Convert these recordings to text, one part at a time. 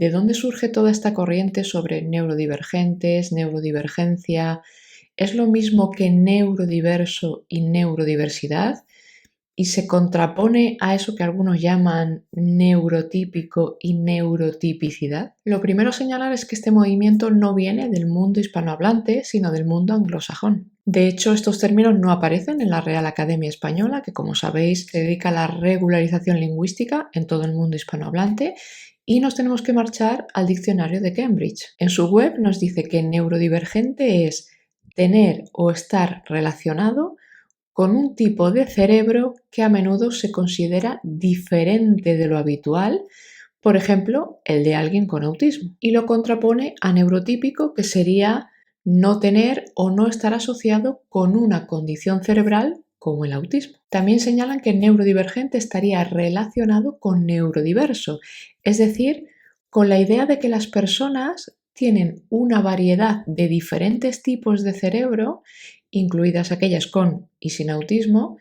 ¿De dónde surge toda esta corriente sobre neurodivergentes, neurodivergencia? ¿Es lo mismo que neurodiverso y neurodiversidad? ¿Y se contrapone a eso que algunos llaman neurotípico y neurotipicidad? Lo primero a señalar es que este movimiento no viene del mundo hispanohablante, sino del mundo anglosajón. De hecho, estos términos no aparecen en la Real Academia Española, que como sabéis se dedica a la regularización lingüística en todo el mundo hispanohablante, y nos tenemos que marchar al diccionario de Cambridge. En su web nos dice que neurodivergente es tener o estar relacionado con un tipo de cerebro que a menudo se considera diferente de lo habitual, por ejemplo, el de alguien con autismo, y lo contrapone a neurotípico, que sería no tener o no estar asociado con una condición cerebral como el autismo. También señalan que neurodivergente estaría relacionado con neurodiverso, es decir, con la idea de que las personas tienen una variedad de diferentes tipos de cerebro, incluidas aquellas con y sin autismo,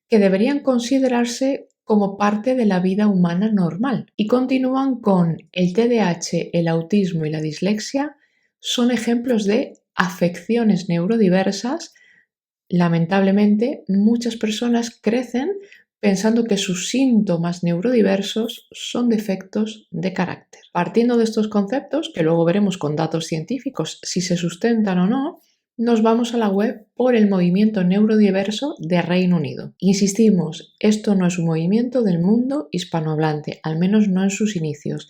que deberían considerarse como parte de la vida humana normal. Y continúan con el TDAH, el autismo y la dislexia son ejemplos de afecciones neurodiversas. Lamentablemente, muchas personas crecen pensando que sus síntomas neurodiversos son defectos de carácter. Partiendo de estos conceptos, que luego veremos con datos científicos si se sustentan o no, nos vamos a la web por el movimiento neurodiverso de Reino Unido. Insistimos, esto no es un movimiento del mundo hispanohablante, al menos no en sus inicios.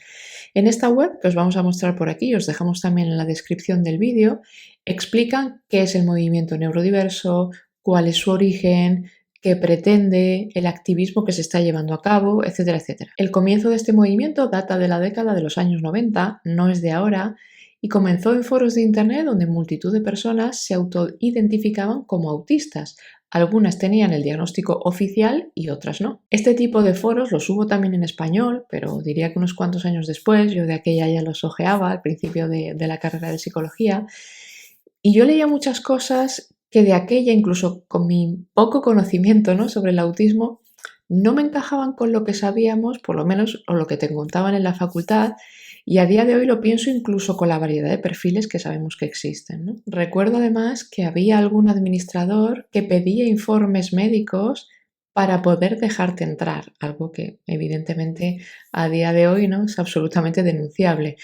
En esta web, que os vamos a mostrar por aquí, os dejamos también en la descripción del vídeo, explican qué es el movimiento neurodiverso, cuál es su origen, qué pretende, el activismo que se está llevando a cabo, etcétera, etcétera. El comienzo de este movimiento data de la década de los años 90, no es de ahora, y comenzó en foros de internet donde multitud de personas se autoidentificaban como autistas. Algunas tenían el diagnóstico oficial y otras no. Este tipo de foros los hubo también en español, pero diría que unos cuantos años después, yo de aquella ya los ojeaba al principio de la carrera de psicología, y yo leía muchas cosas que de aquella, incluso con mi poco conocimiento, ¿no?, sobre el autismo, no me encajaban con lo que sabíamos, por lo menos, o lo que te contaban en la facultad, y a día de hoy lo pienso incluso con la variedad de perfiles que sabemos que existen, ¿no? Recuerdo además que había algún administrador que pedía informes médicos para poder dejarte entrar, algo que evidentemente a día de hoy, ¿no?, es absolutamente denunciable.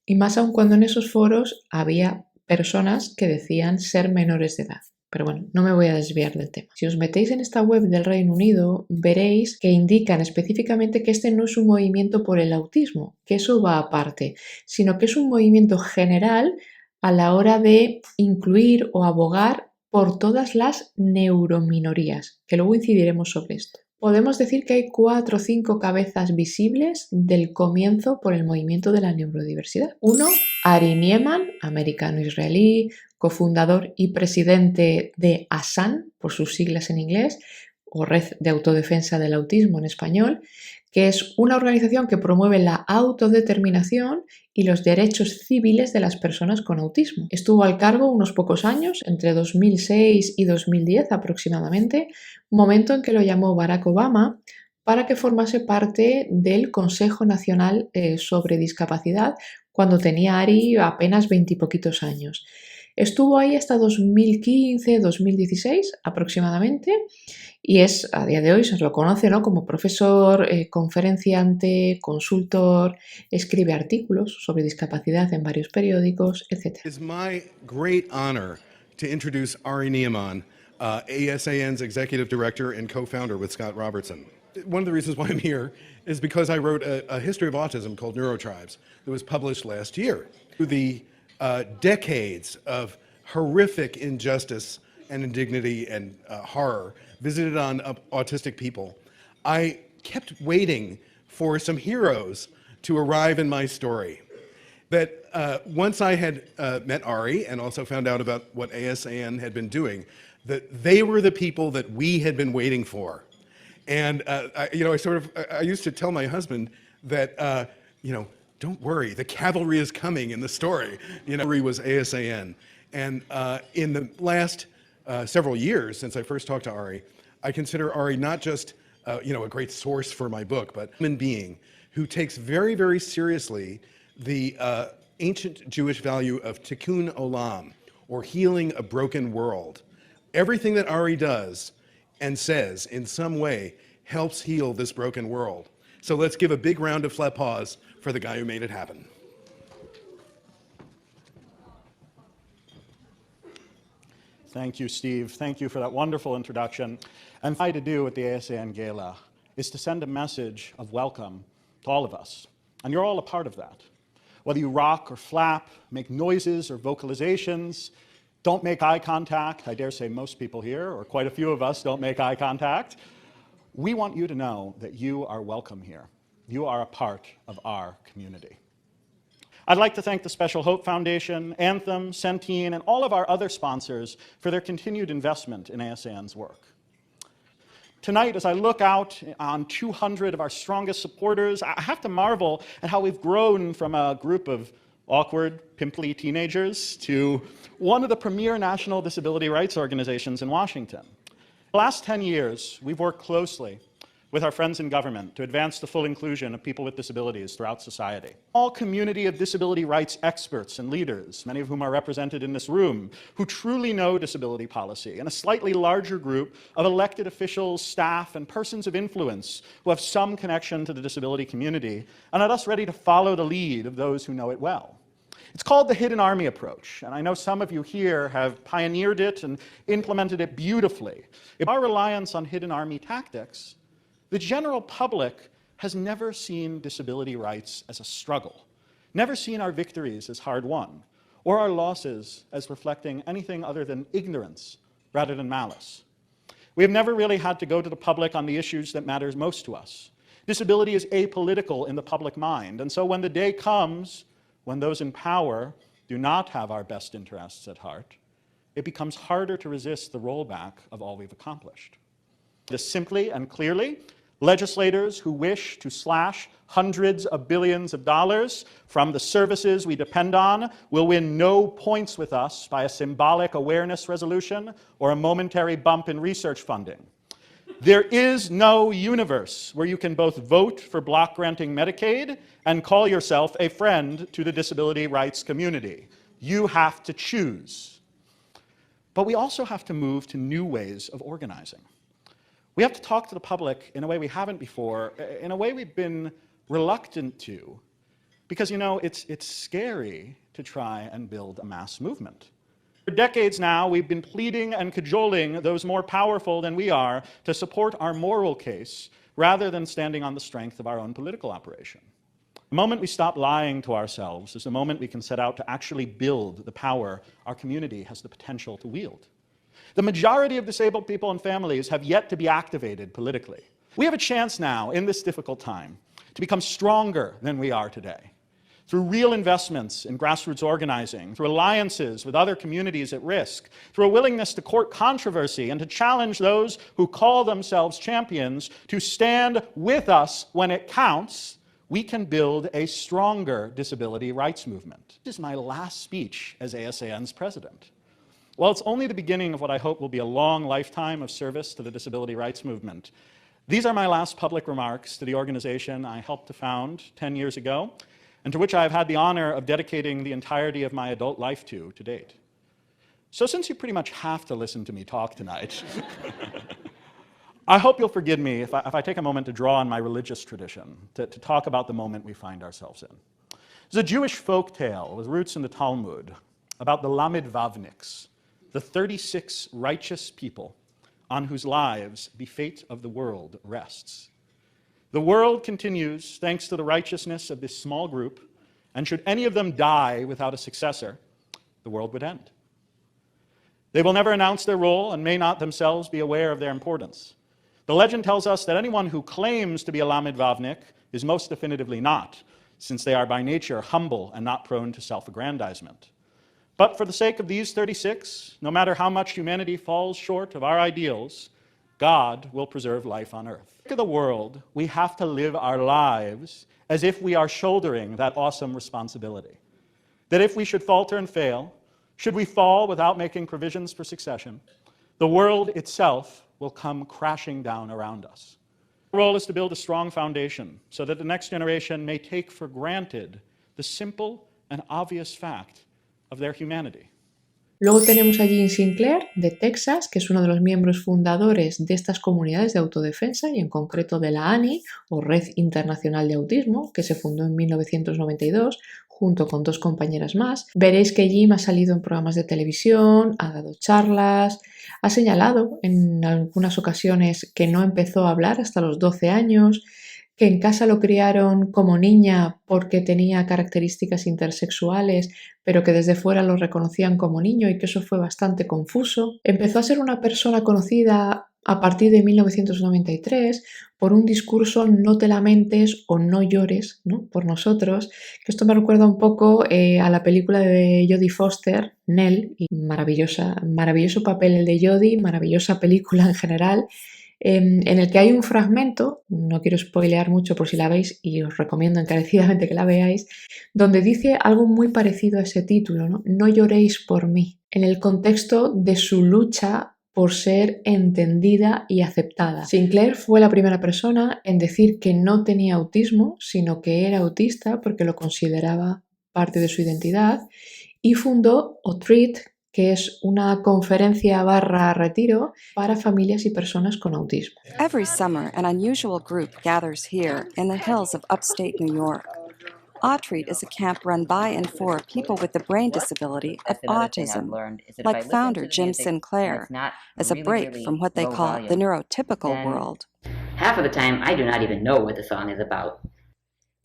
Y más aún cuando en esos foros había personas que decían ser menores de edad. Pero bueno, no me voy a desviar del tema. Si os metéis en esta web del Reino Unido, veréis que indican específicamente que este no es un movimiento por el autismo, que eso va aparte, sino que es un movimiento general a la hora de incluir o abogar por todas las neurominorías, que luego incidiremos sobre esto. Podemos decir que hay 4 o 5 cabezas visibles del comienzo por el movimiento de la neurodiversidad. Uno, Ari Nieman, americano-israelí, cofundador y presidente de ASAN, por sus siglas en inglés, o Red de Autodefensa del Autismo en español, que es una organización que promueve la autodeterminación y los derechos civiles de las personas con autismo. Estuvo al cargo unos pocos años, entre 2006 y 2010 aproximadamente, momento en que lo llamó Barack Obama para que formase parte del Consejo Nacional sobre Discapacidad cuando tenía Ari apenas 20 y poquitos años. Estuvo ahí hasta 2015-2016 aproximadamente y es, a día de hoy se lo conoce, ¿no?, como profesor, conferenciante, consultor, escribe artículos sobre discapacidad en varios periódicos, etc. It's my great honor to introduce Ari Niemann, ASAN's executive director and co-founder with Scott Robertson. One of the reasons why I'm here is because I wrote a history of autism called Neurotribes that was published last year. Through the decades of horrific injustice and indignity and horror visited on autistic people, I kept waiting for some heroes to arrive in my story. That once I had met Ari and also found out about what ASAN had been doing, that they were the people that we had been waiting for. And I used to tell my husband that, don't worry, the cavalry is coming in the story. Ari was ASAN. And in the last several years, since I first talked to Ari, I consider Ari not just, a great source for my book, but a human being who takes very, very seriously the ancient Jewish value of tikkun olam, or healing a broken world. Everything that Ari does and says in some way helps heal this broken world. So let's give a big round of applause for the guy who made it happen. Thank you, Steve. Thank you for that wonderful introduction. And what I to do at the ASAN Gala is to send a message of welcome to all of us. And you're all a part of that. Whether you rock or flap, make noises or vocalizations, don't make eye contact. I dare say most people here, or quite a few of us, don't make eye contact. We want you to know that you are welcome here. You are a part of our community. I'd like to thank the Special Hope Foundation, Anthem, Centene, and all of our other sponsors for their continued investment in ASAN's work. Tonight, as I look out on 200 of our strongest supporters, I have to marvel at how we've grown from a group of awkward, pimply teenagers to one of the premier national disability rights organizations in Washington. The last 10 years, we've worked closely with our friends in government to advance the full inclusion of people with disabilities throughout society. All community of disability rights experts and leaders, many of whom are represented in this room, who truly know disability policy, and a slightly larger group of elected officials, staff, and persons of influence who have some connection to the disability community, and are thus ready to follow the lead of those who know it well. It's called the Hidden Army approach, and I know some of you here have pioneered it and implemented it beautifully. If our reliance on Hidden Army tactics, the general public has never seen disability rights as a struggle, never seen our victories as hard-won, or our losses as reflecting anything other than ignorance rather than malice. We have never really had to go to the public on the issues that matter most to us. Disability is apolitical in the public mind, and so when the day comes when those in power do not have our best interests at heart, it becomes harder to resist the rollback of all we've accomplished. Just simply and clearly, legislators who wish to slash hundreds of billions of dollars from the services we depend on will win no points with us by a symbolic awareness resolution or a momentary bump in research funding. There is no universe where you can both vote for block granting Medicaid and call yourself a friend to the disability rights community. You have to choose. But we also have to move to new ways of organizing. We have to talk to the public in a way we haven't before, in a way we've been reluctant to, because, you know, it's scary to try and build a mass movement. For decades now, we've been pleading and cajoling those more powerful than we are to support our moral case rather than standing on the strength of our own political operation. The moment we stop lying to ourselves is the moment we can set out to actually build the power our community has the potential to wield. The majority of disabled people and families have yet to be activated politically. We have a chance now, in this difficult time, to become stronger than we are today. Through real investments in grassroots organizing, through alliances with other communities at risk, through a willingness to court controversy and to challenge those who call themselves champions to stand with us when it counts, we can build a stronger disability rights movement. This is my last speech as ASAN's president. Well, it's only the beginning of what I hope will be a long lifetime of service to the disability rights movement. These are my last public remarks to the organization I helped to found 10 years ago, and to which I have had the honor of dedicating the entirety of my adult life to date. So since you pretty much have to listen to me talk tonight, I hope you'll forgive me if I take a moment to draw on my religious tradition, to talk about the moment we find ourselves in. There's a Jewish folk tale with roots in the Talmud about the Lamed Vavniks, the 36 righteous people on whose lives the fate of the world rests. The world continues thanks to the righteousness of this small group, and should any of them die without a successor, the world would end. They will never announce their role and may not themselves be aware of their importance. The legend tells us that anyone who claims to be a Lamed Vavnik is most definitively not, since they are by nature humble and not prone to self-aggrandizement. But for the sake of these 36, no matter how much humanity falls short of our ideals, God will preserve life on earth. To the world, we have to live our lives as if we are shouldering that awesome responsibility. That if we should falter and fail, should we fall without making provisions for succession, the world itself will come crashing down around us. Our role is to build a strong foundation so that the next generation may take for granted the simple and obvious fact of their humanity. Luego tenemos a Jean Sinclair, de Texas, que es uno de los miembros fundadores de estas comunidades de autodefensa y en concreto de la ANI, o Red Internacional de Autismo, que se fundó en 1992 junto con dos compañeras más. Veréis que Jim ha salido en programas de televisión, ha dado charlas, ha señalado en algunas ocasiones que no empezó a hablar hasta los 12 años, que en casa lo criaron como niña porque tenía características intersexuales, pero que desde fuera lo reconocían como niño y que eso fue bastante confuso. Empezó a ser una persona conocida a partir de 1993 por un discurso "no te lamentes o no llores", ¿no?, por nosotros, que esto me recuerda un poco a la película de Jodie Foster, Nell, y maravilloso papel el de Jodie, maravillosa película en general, en el que hay un fragmento, no quiero spoilear mucho por si la veis y os recomiendo encarecidamente que la veáis, donde dice algo muy parecido a ese título, ¿no? No lloréis por mí, en el contexto de su lucha por ser entendida y aceptada. Sinclair fue la primera persona en decir que no tenía autismo, sino que era autista porque lo consideraba parte de su identidad, y fundó OTREAT, que es una conferencia / retiro para familias y personas con autismo. Every summer, an unusual group gathers here in the hills of upstate New York. OTREAT is a camp run by and for people with the brain disability of autism, like founder Jim Sinclair, as a break from what they call the neurotypical world. Half of the time, I do not even know what the song is about.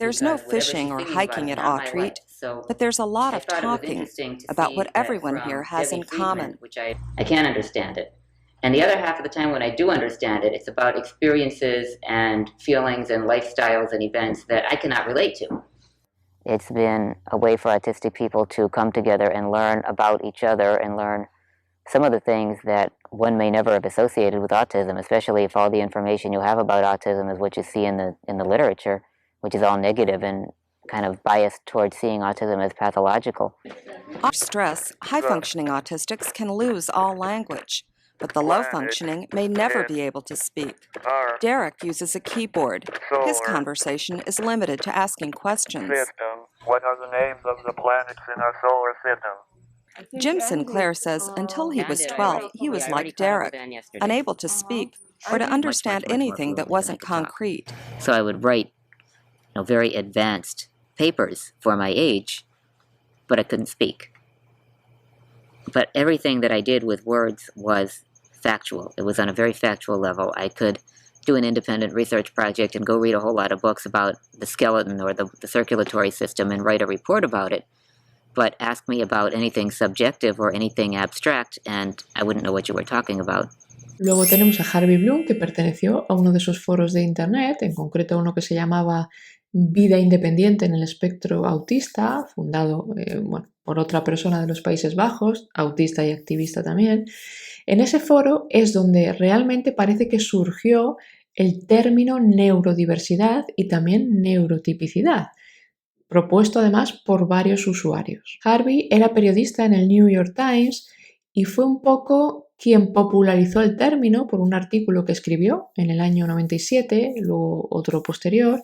There's no fishing or hiking at OTREAT, but there's a lot of talking about what everyone here has in common. Which I can't understand it. And the other half of the time when I do understand it, it's about experiences and feelings and lifestyles and events that I cannot relate to. It's been a way for autistic people to come together and learn about each other and learn some of the things that one may never have associated with autism, especially if all the information you have about autism is what you see in the literature, which is all negative and kind of biased towards seeing autism as pathological. Under stress, high-functioning autistics can lose all language, but the low-functioning may never be able to speak. Derek uses a keyboard. His conversation is limited to asking questions. What are the names of the planets in our solar system? Jim Sinclair says until he was 12, he was like Derek, unable to speak or to understand anything that wasn't concrete. So I would write very advanced papers for my age, but I couldn't speak. But everything that I did with words was factual. It was on a very factual level. I could do an independent research project and go read a whole lot of books about the skeleton or the circulatory system and write a report about it. But ask me about anything subjective or anything abstract, and I wouldn't know what you were talking about. Luego tenemos a Harvey Bloom, que perteneció a uno de esos foros de Internet, en concreto uno que se llamaba Vida Independiente en el Espectro Autista, fundado por otra persona de los Países Bajos, autista y activista también. En ese foro es donde realmente parece que surgió el término neurodiversidad y también neurotipicidad, propuesto además por varios usuarios. Harvey era periodista en el New York Times y fue un poco quien popularizó el término por un artículo que escribió en el año 97, luego otro posterior,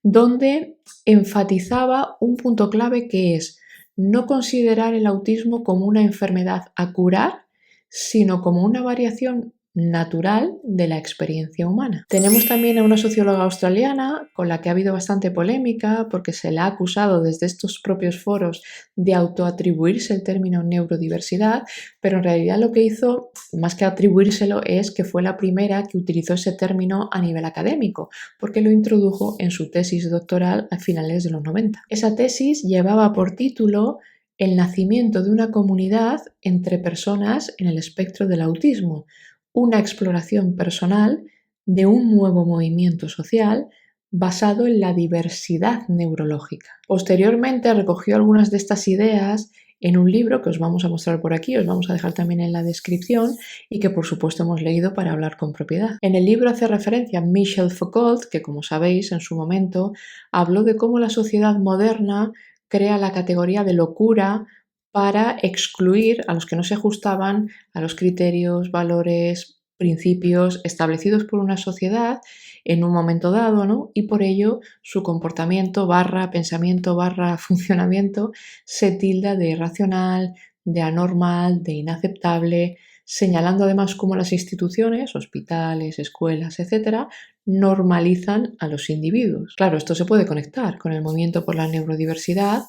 donde enfatizaba un punto clave que es no considerar el autismo como una enfermedad a curar, sino como una variación natural de la experiencia humana. Tenemos también a una socióloga australiana con la que ha habido bastante polémica porque se le ha acusado desde estos propios foros de autoatribuirse el término neurodiversidad, pero en realidad lo que hizo, más que atribuírselo, es que fue la primera que utilizó ese término a nivel académico, porque lo introdujo en su tesis doctoral a finales de los 90. Esa tesis llevaba por título El nacimiento de una comunidad entre personas en el espectro del autismo, una exploración personal de un nuevo movimiento social basado en la diversidad neurológica. Posteriormente recogió algunas de estas ideas en un libro que os vamos a mostrar por aquí, os vamos a dejar también en la descripción y que por supuesto hemos leído para hablar con propiedad. En el libro hace referencia a Michel Foucault, que como sabéis en su momento habló de cómo la sociedad moderna crea la categoría de locura para excluir a los que no se ajustaban a los criterios, valores, principios establecidos por una sociedad en un momento dado, ¿no? Y por ello su comportamiento / pensamiento / funcionamiento se tilda de irracional, de anormal, de inaceptable, señalando además cómo las instituciones, hospitales, escuelas, etcétera, normalizan a los individuos. Claro, esto se puede conectar con el movimiento por la neurodiversidad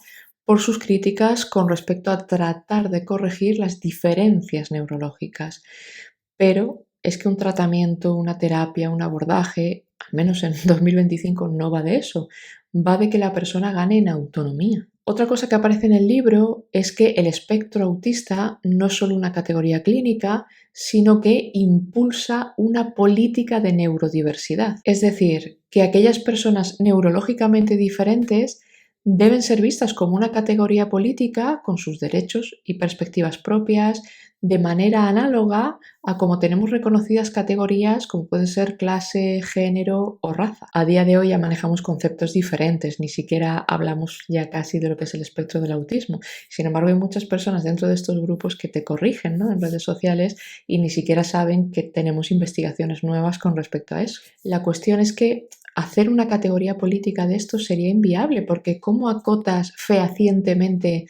por sus críticas con respecto a tratar de corregir las diferencias neurológicas. Pero es que un tratamiento, una terapia, un abordaje, al menos en 2025, no va de eso, va de que la persona gane en autonomía. Otra cosa que aparece en el libro es que el espectro autista no es solo una categoría clínica, sino que impulsa una política de neurodiversidad. Es decir, que aquellas personas neurológicamente diferentes deben ser vistas como una categoría política con sus derechos y perspectivas propias, de manera análoga a como tenemos reconocidas categorías como pueden ser clase, género o raza. A día de hoy ya manejamos conceptos diferentes, ni siquiera hablamos ya casi de lo que es el espectro del autismo. Sin embargo, hay muchas personas dentro de estos grupos que te corrigen, ¿no?, en redes sociales y ni siquiera saben que tenemos investigaciones nuevas con respecto a eso. La cuestión es que hacer una categoría política de esto sería inviable, porque ¿cómo acotas fehacientemente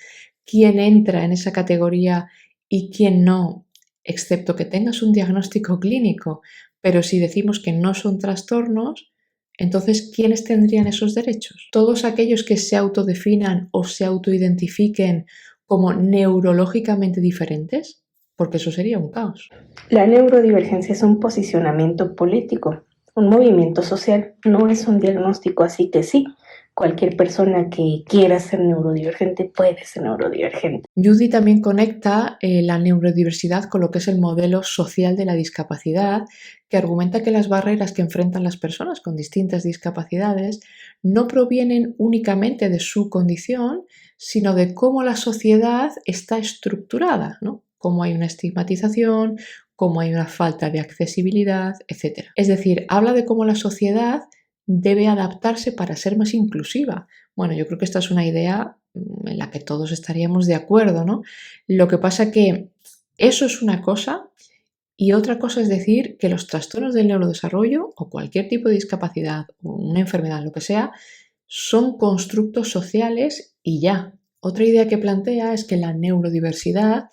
quién entra en esa categoría y quién no, excepto que tengas un diagnóstico clínico? Pero si decimos que no son trastornos, entonces ¿quiénes tendrían esos derechos? ¿Todos aquellos que se autodefinan o se autoidentifiquen como neurológicamente diferentes? Porque eso sería un caos. La neurodivergencia es un posicionamiento político, un movimiento social, no es un diagnóstico, así que sí, cualquier persona que quiera ser neurodivergente puede ser neurodivergente. Judy también conecta la neurodiversidad con lo que es el modelo social de la discapacidad, que argumenta que las barreras que enfrentan las personas con distintas discapacidades no provienen únicamente de su condición, sino de cómo la sociedad está estructurada, ¿no? Cómo hay una estigmatización, cómo hay una falta de accesibilidad, etc. Es decir, habla de cómo la sociedad debe adaptarse para ser más inclusiva. Bueno, yo creo que esta es una idea en la que todos estaríamos de acuerdo, ¿no? Lo que pasa que eso es una cosa y otra cosa es decir que los trastornos del neurodesarrollo o cualquier tipo de discapacidad o una enfermedad, lo que sea, son constructos sociales y ya. Otra idea que plantea es que la neurodiversidad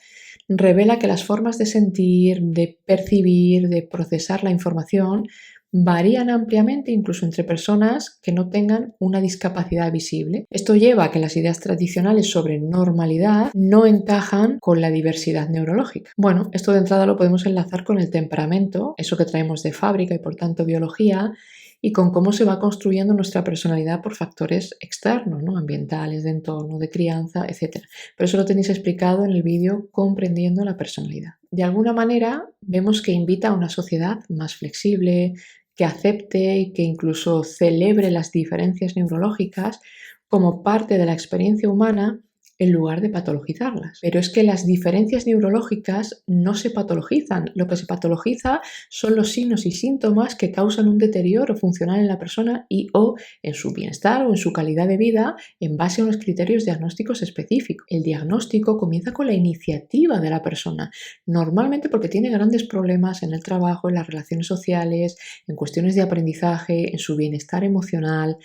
revela que las formas de sentir, de percibir, de procesar la información varían ampliamente incluso entre personas que no tengan una discapacidad visible. Esto lleva a que las ideas tradicionales sobre normalidad no encajan con la diversidad neurológica. Bueno, esto de entrada lo podemos enlazar con el temperamento, eso que traemos de fábrica y por tanto biología, y con cómo se va construyendo nuestra personalidad por factores externos, ¿no?, ambientales, de entorno, de crianza, etc. Pero eso lo tenéis explicado en el vídeo Comprendiendo la personalidad. De alguna manera vemos que invita a una sociedad más flexible, que acepte y que incluso celebre las diferencias neurológicas como parte de la experiencia humana en lugar de patologizarlas. Pero es que las diferencias neurológicas no se patologizan. Lo que se patologiza son los signos y síntomas que causan un deterioro funcional en la persona y o en su bienestar o en su calidad de vida en base a unos criterios diagnósticos específicos. El diagnóstico comienza con la iniciativa de la persona, normalmente porque tiene grandes problemas en el trabajo, en las relaciones sociales, en cuestiones de aprendizaje, en su bienestar emocional.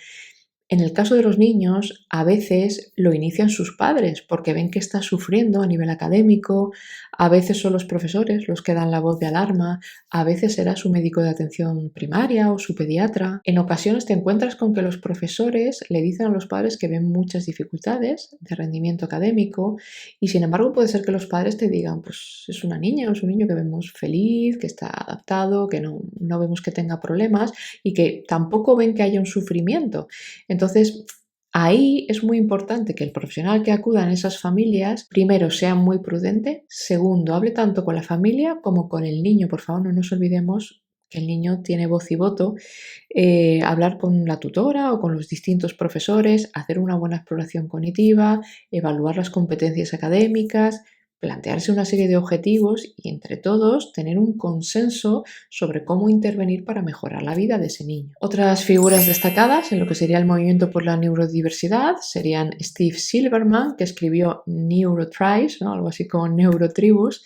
En el caso de los niños, a veces lo inician sus padres porque ven que está sufriendo a nivel académico, a veces son los profesores los que dan la voz de alarma, a veces será su médico de atención primaria o su pediatra. En ocasiones te encuentras con que los profesores le dicen a los padres que ven muchas dificultades de rendimiento académico y sin embargo puede ser que los padres te digan, pues es una niña o es un niño que vemos feliz, que está adaptado, que no vemos que tenga problemas y que tampoco ven que haya un sufrimiento. Entonces, ahí es muy importante que el profesional que acuda en esas familias, primero, sea muy prudente, segundo, hable tanto con la familia como con el niño. Por favor, no nos olvidemos que el niño tiene voz y voto. Hablar con la tutora o con los distintos profesores, hacer una buena exploración cognitiva, evaluar las competencias académicas, plantearse una serie de objetivos y entre todos tener un consenso sobre cómo intervenir para mejorar la vida de ese niño. Otras figuras destacadas en lo que sería el movimiento por la neurodiversidad serían Steve Silverman, que escribió Neurotribes, ¿no?, algo así como Neurotribus,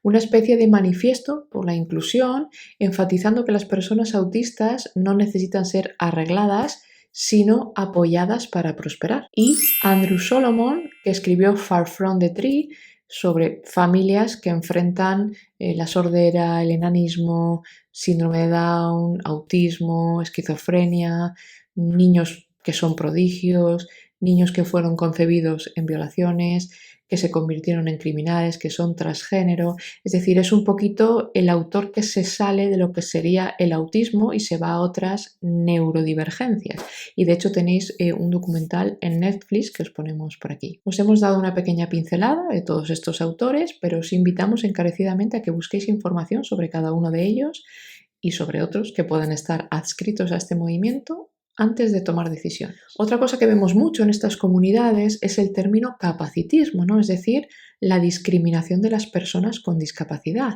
una especie de manifiesto por la inclusión, enfatizando que las personas autistas no necesitan ser arregladas, sino apoyadas para prosperar. Y Andrew Solomon, que escribió Far From the Tree, sobre familias que enfrentan la sordera, el enanismo, síndrome de Down, autismo, esquizofrenia, niños que son prodigios, niños que fueron concebidos en violaciones, que se convirtieron en criminales, que son transgénero. Es decir, es un poquito el autor que se sale de lo que sería el autismo y se va a otras neurodivergencias. Y de hecho tenéis un documental en Netflix que os ponemos por aquí. Os hemos dado una pequeña pincelada de todos estos autores, pero os invitamos encarecidamente a que busquéis información sobre cada uno de ellos y sobre otros que puedan estar adscritos a este movimiento antes de tomar decisiones. Otra cosa que vemos mucho en estas comunidades es el término capacitismo, ¿no? Es decir, la discriminación de las personas con discapacidad.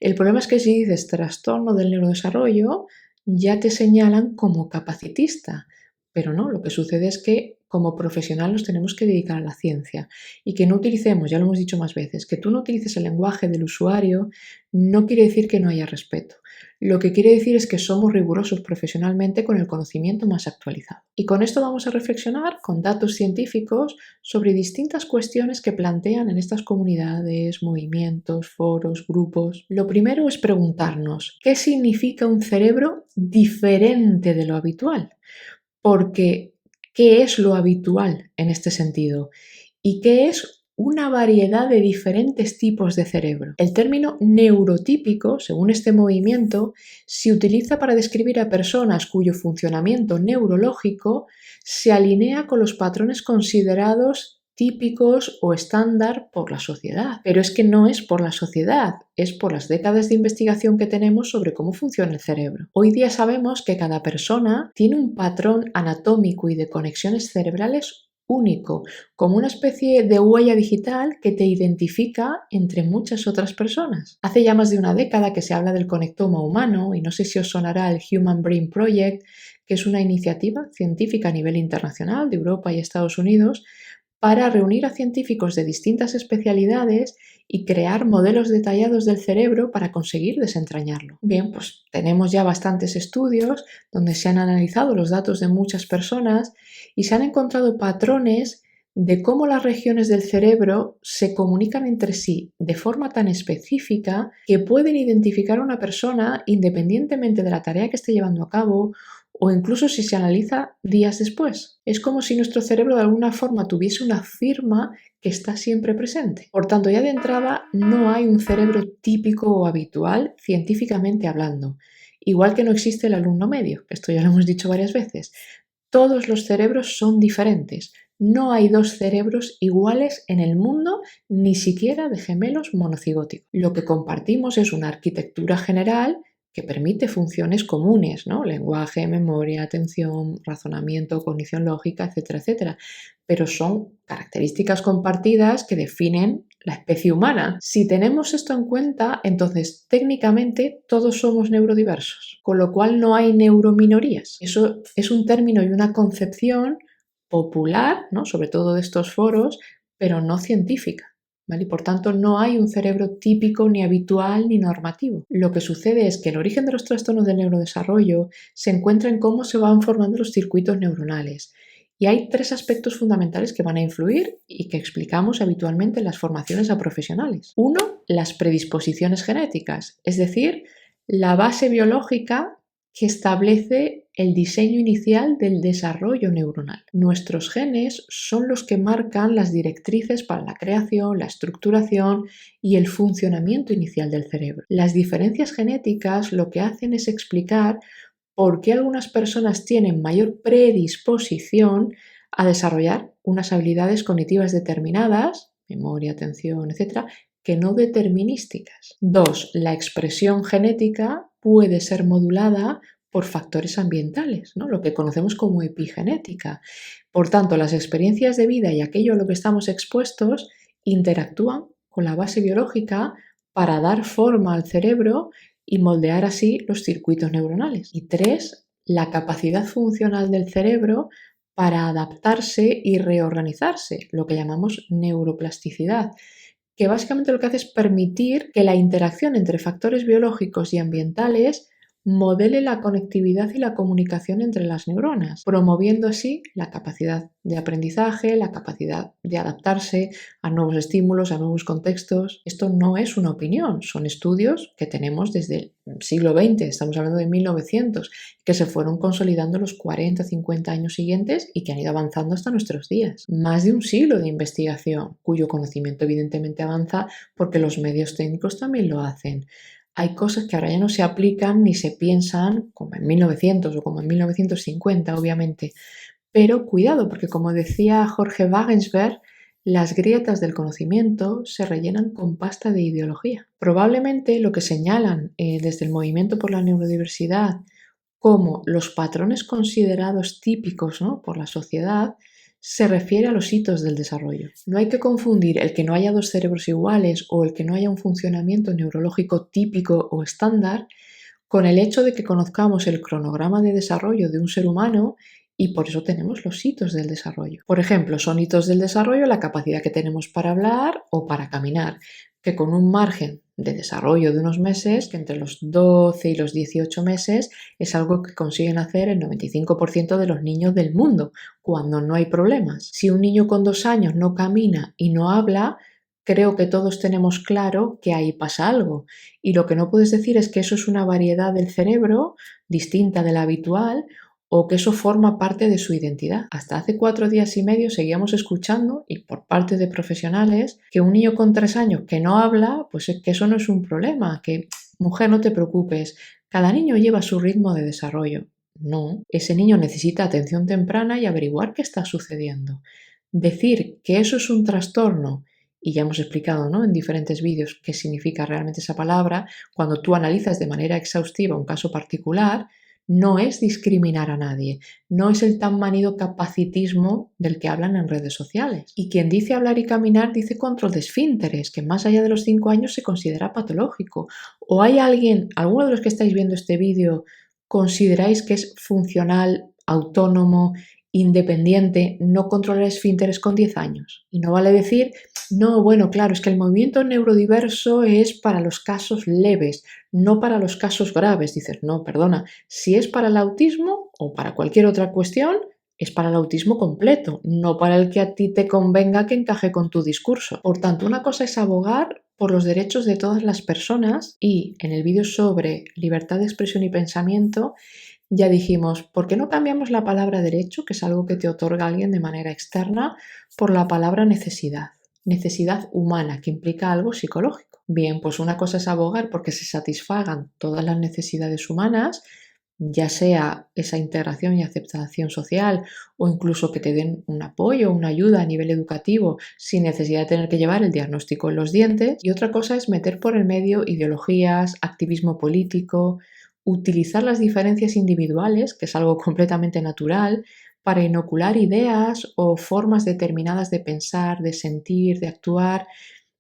El problema es que si dices trastorno del neurodesarrollo, ya te señalan como capacitista, pero no, lo que sucede es que como profesional nos tenemos que dedicar a la ciencia y que no utilicemos, ya lo hemos dicho más veces, que tú no utilices el lenguaje del usuario no quiere decir que no haya respeto. Lo que quiere decir es que somos rigurosos profesionalmente con el conocimiento más actualizado. Y con esto vamos a reflexionar con datos científicos sobre distintas cuestiones que plantean en estas comunidades, movimientos, foros, grupos. Lo primero es preguntarnos, ¿qué significa un cerebro diferente de lo habitual? Porque, ¿qué es lo habitual en este sentido? ¿Y qué es una variedad de diferentes tipos de cerebro? El término neurotípico, según este movimiento, se utiliza para describir a personas cuyo funcionamiento neurológico se alinea con los patrones considerados típicos o estándar por la sociedad. Pero es que no es por la sociedad, es por las décadas de investigación que tenemos sobre cómo funciona el cerebro. Hoy día sabemos que cada persona tiene un patrón anatómico y de conexiones cerebrales único, como una especie de huella digital que te identifica entre muchas otras personas. Hace ya más de una década que se habla del conectoma humano y no sé si os sonará el Human Brain Project, que es una iniciativa científica a nivel internacional de Europa y Estados Unidos para reunir a científicos de distintas especialidades y crear modelos detallados del cerebro para conseguir desentrañarlo. Bien, pues tenemos ya bastantes estudios donde se han analizado los datos de muchas personas y se han encontrado patrones de cómo las regiones del cerebro se comunican entre sí de forma tan específica que pueden identificar a una persona independientemente de la tarea que esté llevando a cabo o incluso si se analiza días después. Es como si nuestro cerebro de alguna forma tuviese una firma que está siempre presente. Por tanto, ya de entrada no hay un cerebro típico o habitual científicamente hablando, igual que no existe el alumno medio, esto ya lo hemos dicho varias veces. Todos los cerebros son diferentes. No hay dos cerebros iguales en el mundo, ni siquiera de gemelos monocigóticos. Lo que compartimos es una arquitectura general que permite funciones comunes, ¿no? Lenguaje, memoria, atención, razonamiento, cognición lógica, etcétera, etcétera. Pero son características compartidas que definen la especie humana. Si tenemos esto en cuenta, entonces técnicamente todos somos neurodiversos, con lo cual no hay neurominorías. Eso es un término y una concepción popular, ¿no? Sobre todo de estos foros, pero no científica. ¿Vale? Y por tanto no hay un cerebro típico, ni habitual, ni normativo. Lo que sucede es que el origen de los trastornos del neurodesarrollo se encuentra en cómo se van formando los circuitos neuronales. Y hay tres aspectos fundamentales que van a influir y que explicamos habitualmente en las formaciones a profesionales. Uno, las predisposiciones genéticas, es decir, la base biológica que establece el diseño inicial del desarrollo neuronal. Nuestros genes son los que marcan las directrices para la creación, la estructuración y el funcionamiento inicial del cerebro. Las diferencias genéticas lo que hacen es explicar por qué algunas personas tienen mayor predisposición a desarrollar unas habilidades cognitivas determinadas, memoria, atención, etc., que no determinísticas. 2. La expresión genética puede ser modulada por factores ambientales, ¿no? Lo que conocemos como epigenética. Por tanto, las experiencias de vida y aquello a lo que estamos expuestos interactúan con la base biológica para dar forma al cerebro y moldear así los circuitos neuronales. Y 3, la capacidad funcional del cerebro para adaptarse y reorganizarse, lo que llamamos neuroplasticidad, que básicamente lo que hace es permitir que la interacción entre factores biológicos y ambientales modele la conectividad y la comunicación entre las neuronas, promoviendo así la capacidad de aprendizaje, la capacidad de adaptarse a nuevos estímulos, a nuevos contextos. Esto no es una opinión, son estudios que tenemos desde el siglo XX, estamos hablando de 1900, que se fueron consolidando los 40, 50 años siguientes y que han ido avanzando hasta nuestros días. Más de un siglo de investigación, cuyo conocimiento evidentemente avanza porque los medios técnicos también lo hacen. Hay cosas que ahora ya no se aplican ni se piensan como en 1900 o como en 1950, obviamente. Pero cuidado, porque como decía Jorge Wagensberg, las grietas del conocimiento se rellenan con pasta de ideología. Probablemente lo que señalan desde el movimiento por la neurodiversidad como los patrones considerados típicos, ¿no?, por la sociedad se refiere a los hitos del desarrollo. No hay que confundir el que no haya dos cerebros iguales o el que no haya un funcionamiento neurológico típico o estándar con el hecho de que conozcamos el cronograma de desarrollo de un ser humano y por eso tenemos los hitos del desarrollo. Por ejemplo, son hitos del desarrollo la capacidad que tenemos para hablar o para caminar, que con un margen de desarrollo de unos meses, que entre los 12 y los 18 meses es algo que consiguen hacer el 95% de los niños del mundo, cuando no hay problemas. Si un niño con 2 años no camina y no habla, creo que todos tenemos claro que ahí pasa algo. Y lo que no puedes decir es que eso es una variedad del cerebro distinta de la habitual o que eso forma parte de su identidad. Hasta hace 4 días y medio seguíamos escuchando, y por parte de profesionales, que un niño con 3 años que no habla, pues es que eso no es un problema, que mujer, no te preocupes, cada niño lleva su ritmo de desarrollo. No, ese niño necesita atención temprana y averiguar qué está sucediendo. Decir que eso es un trastorno, y ya hemos explicado, ¿no?, en diferentes vídeos qué significa realmente esa palabra, cuando tú analizas de manera exhaustiva un caso particular, no es discriminar a nadie, no es el tan manido capacitismo del que hablan en redes sociales. Y quien dice hablar y caminar dice control de esfínteres, que más allá de los 5 años se considera patológico. ¿O hay alguien, alguno de los que estáis viendo este vídeo, consideráis que es funcional, autónomo, independiente, no controlar esfínteres con 10 años? Y no vale decir, no, bueno, claro, es que el movimiento neurodiverso es para los casos leves, no para los casos graves. Dices, no, perdona, si es para el autismo o para cualquier otra cuestión, es para el autismo completo, no para el que a ti te convenga que encaje con tu discurso. Por tanto, una cosa es abogar por los derechos de todas las personas y en el vídeo sobre libertad de expresión y pensamiento ya dijimos, ¿por qué no cambiamos la palabra derecho, que es algo que te otorga alguien de manera externa, por la palabra necesidad? Necesidad humana, que implica algo psicológico. Bien, pues una cosa es abogar porque se satisfagan todas las necesidades humanas, ya sea esa integración y aceptación social o incluso que te den un apoyo, una ayuda a nivel educativo sin necesidad de tener que llevar el diagnóstico en los dientes. Y otra cosa es meter por el medio ideologías, activismo político, utilizar las diferencias individuales, que es algo completamente natural, para inocular ideas o formas determinadas de pensar, de sentir, de actuar,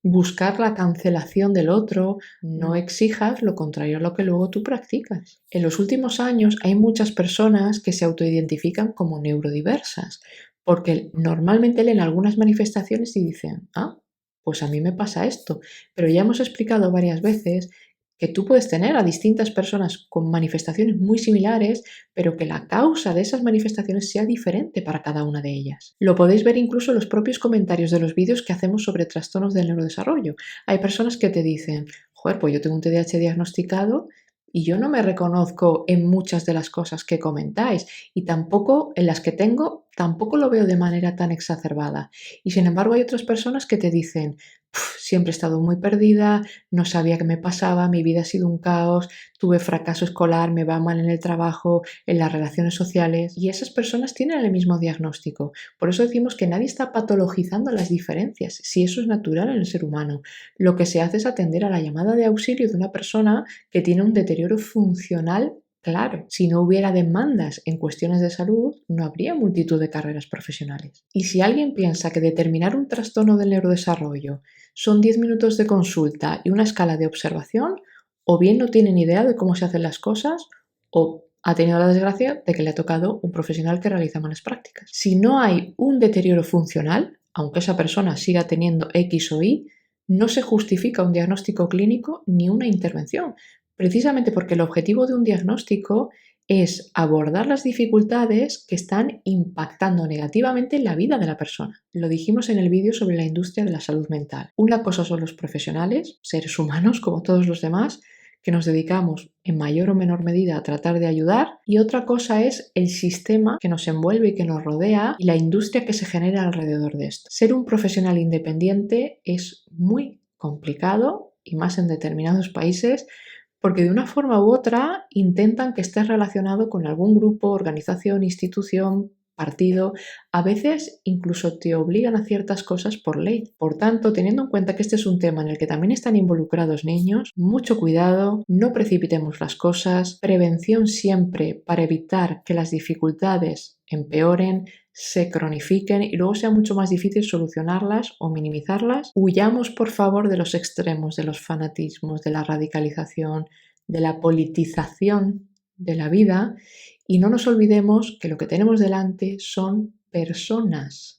buscar la cancelación del otro. No exijas lo contrario a lo que luego tú practicas. En los últimos años hay muchas personas que se autoidentifican como neurodiversas, porque normalmente leen algunas manifestaciones y dicen, pues a mí me pasa esto, pero ya hemos explicado varias veces que tú puedes tener a distintas personas con manifestaciones muy similares, pero que la causa de esas manifestaciones sea diferente para cada una de ellas. Lo podéis ver incluso en los propios comentarios de los vídeos que hacemos sobre trastornos del neurodesarrollo. Hay personas que te dicen, joder, pues yo tengo un TDAH diagnosticado y yo no me reconozco en muchas de las cosas que comentáis y tampoco en las que tengo, tampoco lo veo de manera tan exacerbada. Y sin embargo hay otras personas que te dicen, siempre he estado muy perdida, no sabía qué me pasaba, mi vida ha sido un caos, tuve fracaso escolar, me va mal en el trabajo, en las relaciones sociales. Y esas personas tienen el mismo diagnóstico. Por eso decimos que nadie está patologizando las diferencias, si eso es natural en el ser humano. Lo que se hace es atender a la llamada de auxilio de una persona que tiene un deterioro funcional. Claro, si no hubiera demandas en cuestiones de salud, no habría multitud de carreras profesionales. Y si alguien piensa que determinar un trastorno del neurodesarrollo son 10 minutos de consulta y una escala de observación, o bien no tiene ni idea de cómo se hacen las cosas, o ha tenido la desgracia de que le ha tocado un profesional que realiza malas prácticas. Si no hay un deterioro funcional, aunque esa persona siga teniendo X o Y, No se justifica un diagnóstico clínico ni una intervención, precisamente porque el objetivo de un diagnóstico es abordar las dificultades que están impactando negativamente en la vida de la persona. Lo dijimos en el vídeo sobre la industria de la salud mental. Una cosa son los profesionales, seres humanos como todos los demás, que nos dedicamos en mayor o menor medida a tratar de ayudar, y otra cosa es el sistema que nos envuelve y que nos rodea y la industria que se genera alrededor de esto. Ser un profesional independiente es muy complicado, y más en determinados países, porque de una forma u otra intentan que estés relacionado con algún grupo, organización, institución, partido. A veces incluso te obligan a ciertas cosas por ley. Por tanto, teniendo en cuenta que este es un tema en el que también están involucrados niños, mucho cuidado, no precipitemos las cosas, prevención siempre para evitar que las dificultades empeoren, se cronifiquen y luego sea mucho más difícil solucionarlas o minimizarlas. Huyamos, por favor, de los extremos, de los fanatismos, de la radicalización, de la politización de la vida, y no nos olvidemos que lo que tenemos delante son personas.